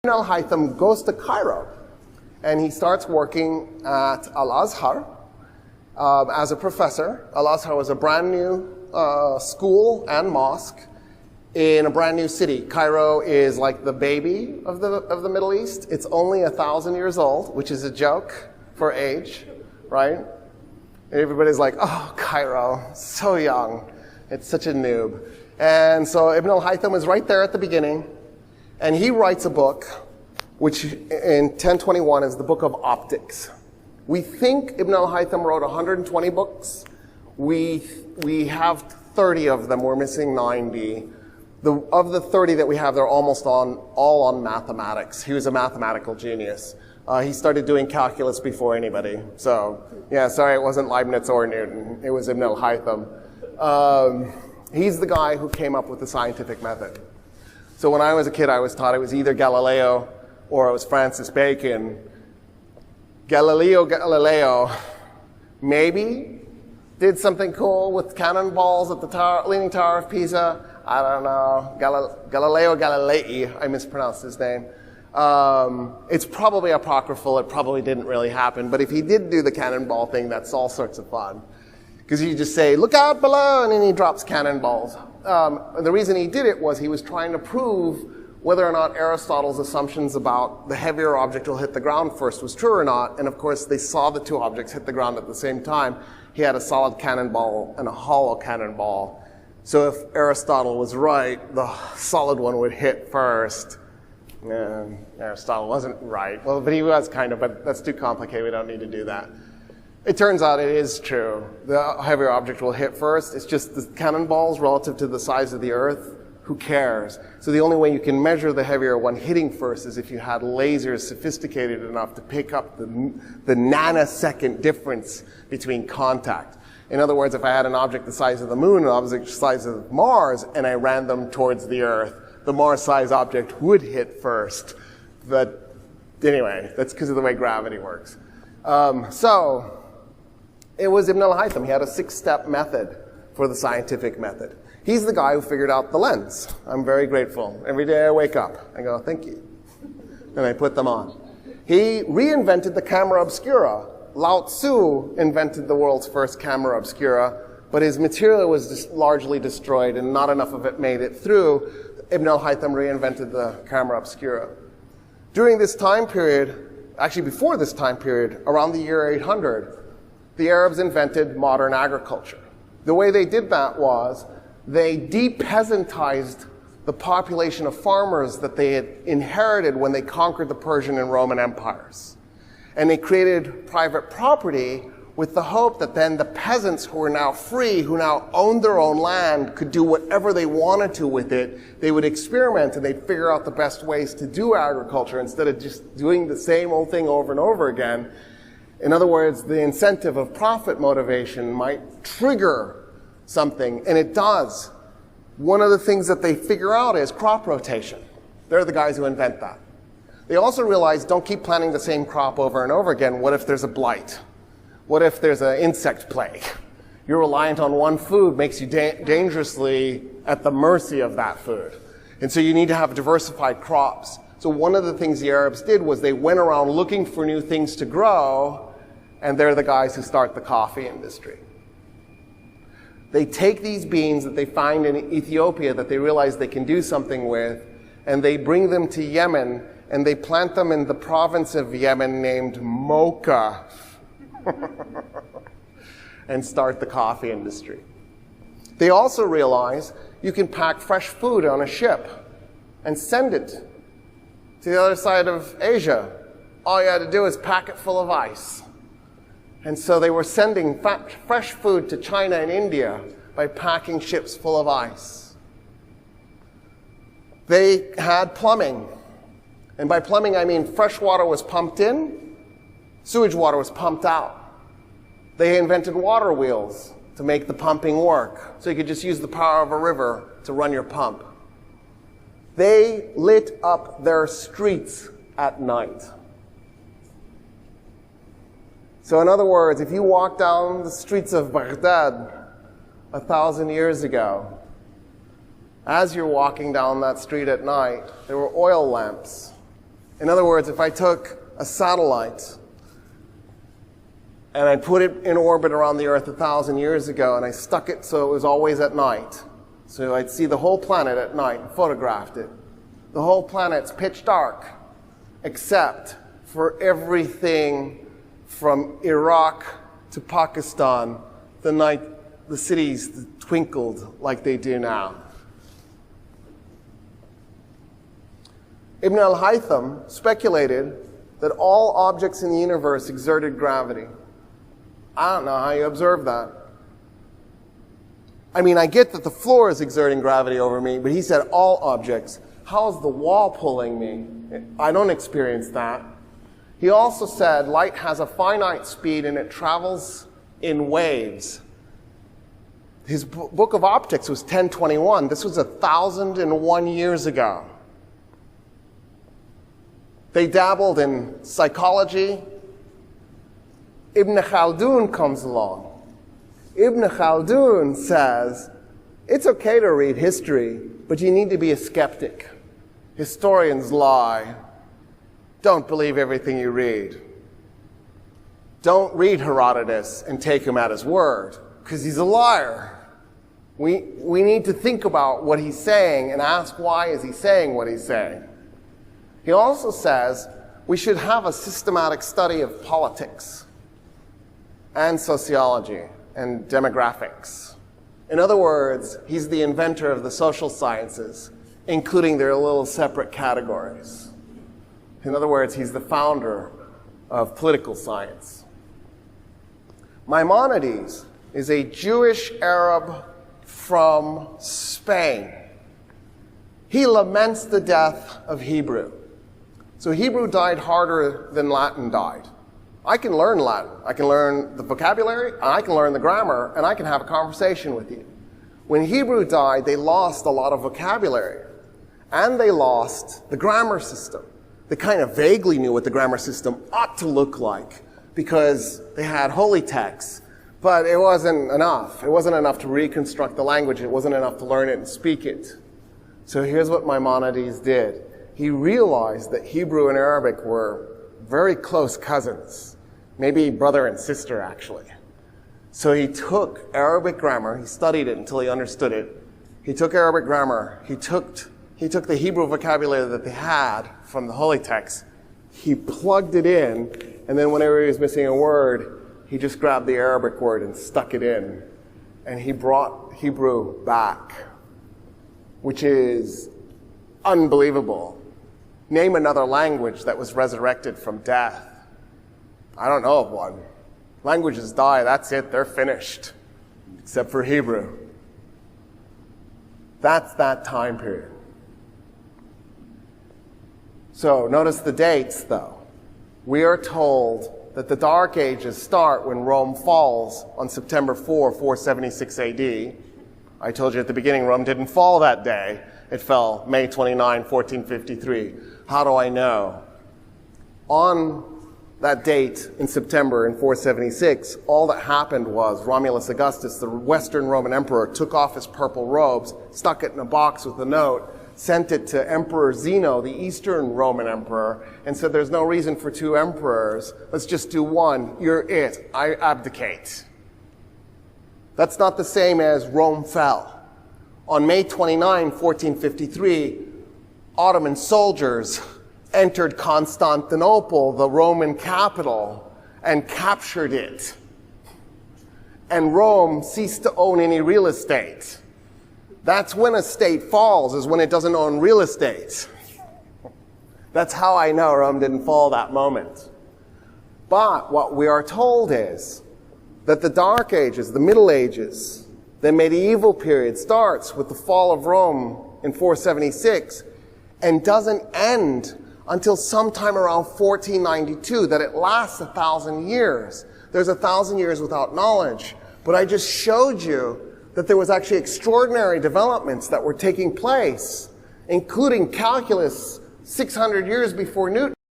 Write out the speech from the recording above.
al-Haytham goes to Cairo, and he starts working at Al-Azhar as a professor. Al-Azhar was a brand new school and mosque in a brand new city. Cairo is like the baby of the Middle East. It's only 1,000 years old, which is a joke for age, right? Everybody's like, oh, Cairo, so young. It's such a noob. And so Ibn al-Haytham is right there at the beginning, and he writes a book, which in 1021 is the Book of Optics. We think Ibn al-Haytham wrote 120 books. We have 30 of them. We're missing 90. Of the 30 that we have, they're almost all on mathematics. He was a mathematical genius. He started doing calculus before anybody. So, yeah, sorry, it wasn't Leibniz or Newton. It was Ibn al-Haytham. He's the guy who came up with the scientific method. So when I was a kid, I was taught it was either Galileo or it was Francis Bacon. Galileo maybe did something cool with cannonballs at the Leaning Tower of Pisa. I don't know. Galileo Galilei, I mispronounced his name. It's probably apocryphal. It probably didn't really happen. But if he did do the cannonball thing, that's all sorts of fun. Because you just say, look out below, and then he drops cannonballs. The reason he did it was he was trying to prove whether or not Aristotle's assumptions about the heavier object will hit the ground first was true or not. And of course, they saw the two objects hit the ground at the same time. He had a solid cannonball and a hollow cannonball. So if Aristotle was right, the solid one would hit first. Aristotle wasn't right. Well, but he was kind of, but that's too complicated. We don't need to do that. It turns out it is true. The heavier object will hit first. It's just the cannonballs relative to the size of the Earth. Who cares? So the only way you can measure the heavier one hitting first is if you had lasers sophisticated enough to pick up the nanosecond difference between contact. In other words, if I had an object the size of the moon and an object the size of Mars, and I ran them towards the Earth, the Mars-sized object would hit first. But anyway, that's because of the way gravity works. So it was Ibn al-Haytham. He had a 6-step method for the scientific method. He's the guy who figured out the lens. I'm very grateful. Every day I wake up, I go, thank you. And I put them on. He reinvented the camera obscura. Lao Tzu invented the world's first camera obscura, but his material was just largely destroyed and not enough of it made it through. Ibn al-Haytham reinvented the camera obscura. During this time period, actually before this time period, around the year 800, the Arabs invented modern agriculture. The way they did that was they de-peasantized the population of farmers that they had inherited when they conquered the Persian and Roman empires. And they created private property with the hope that then the peasants who were now free, who now owned their own land, could do whatever they wanted to with it. They would experiment and they'd figure out the best ways to do agriculture instead of just doing the same old thing over and over again. In other words, the incentive of profit motivation might trigger something, and it does. One of the things that they figure out is crop rotation. They're the guys who invent that. They also realize don't keep planting the same crop over and over again. What if there's a blight? What if there's an insect plague? You're reliant on one food, makes you dangerously at the mercy of that food. And so you need to have diversified crops. So one of the things the Arabs did was they went around looking for new things to grow, and they're the guys who start the coffee industry. They take these beans that they find in Ethiopia that they realize they can do something with, and they bring them to Yemen, and they plant them in the province of Yemen named Mocha, and start the coffee industry. They also realize you can pack fresh food on a ship and send it to the other side of Asia. All you had to do is pack it full of ice. And so they were sending fresh food to China and India by packing ships full of ice. They had plumbing. And by plumbing, I mean fresh water was pumped in, sewage water was pumped out. They invented water wheels to make the pumping work. So you could just use the power of a river to run your pump. They lit up their streets at night. So in other words, if you walk down the streets of Baghdad 1,000 years ago, as you're walking down that street at night, there were oil lamps In other words, if I took a satellite and I put it in orbit around the Earth 1,000 years ago and I stuck it so it was always at night, so I'd see the whole planet at night and photographed it, the whole planet's pitch dark except for everything from Iraq to Pakistan, the night the cities twinkled like they do now. Ibn al-Haytham speculated that all objects in the universe exerted gravity. I don't know how you observe that. I mean, I get that the floor is exerting gravity over me, but he said all objects. How is the wall pulling me? I don't experience that. He also said light has a finite speed and it travels in waves. His book of optics was 1021. This was 1,001 years ago. They dabbled in psychology. Ibn Khaldun comes along. Ibn Khaldun says, it's okay to read history, but you need to be a skeptic. Historians lie. Don't believe everything you read. Don't read Herodotus and take him at his word, because he's a liar. We need to think about what he's saying and ask why is he saying what he's saying. He also says we should have a systematic study of politics and sociology and demographics. In other words, he's the inventor of the social sciences, including their little separate categories. In other words, he's the founder of political science. Maimonides is a Jewish Arab from Spain. He laments the death of Hebrew. So Hebrew died harder than Latin died. I can learn Latin. I can learn the vocabulary, and I can learn the grammar, and I can have a conversation with you. When Hebrew died, they lost a lot of vocabulary, and they lost the grammar system. They kind of vaguely knew what the grammar system ought to look like because they had holy texts, but it wasn't enough. It wasn't enough to reconstruct the language. It wasn't enough to learn it and speak it. So here's what Maimonides did. He realized that Hebrew and Arabic were very close cousins, maybe brother and sister, actually. So he took Arabic grammar, he studied it until he understood it. He took Arabic grammar, he took the Hebrew vocabulary that they had from the holy text, he plugged it in, and then whenever he was missing a word, he just grabbed the Arabic word and stuck it in. And he brought Hebrew back, which is unbelievable. Name another language that was resurrected from death. I don't know of one. Languages die, that's it, they're finished. Except for Hebrew. That's that time period. So notice the dates, though. We are told that the Dark Ages start when Rome falls on September 4, 476 AD. I told you at the beginning Rome didn't fall that day. It fell May 29, 1453. How do I know? On that date in September in 476, all that happened was Romulus Augustus, the Western Roman emperor, took off his purple robes, stuck it in a box with a note, sent it to Emperor Zeno, the Eastern Roman emperor, and said, there's no reason for two emperors. Let's just do one. You're it. I abdicate. That's not the same as Rome fell. On May 29, 1453, Ottoman soldiers entered Constantinople, the Roman capital, and captured it. And Rome ceased to own any real estate. That's when a state falls, is when it doesn't own real estate. That's how I know Rome didn't fall that moment. But what we are told is that the Dark Ages, the Middle Ages, the medieval period starts with the fall of Rome in 476 and doesn't end until sometime around 1492, that it lasts 1,000 years. There's 1,000 years without knowledge. But I just showed you that there was actually extraordinary developments that were taking place, including calculus 600 years before Newton.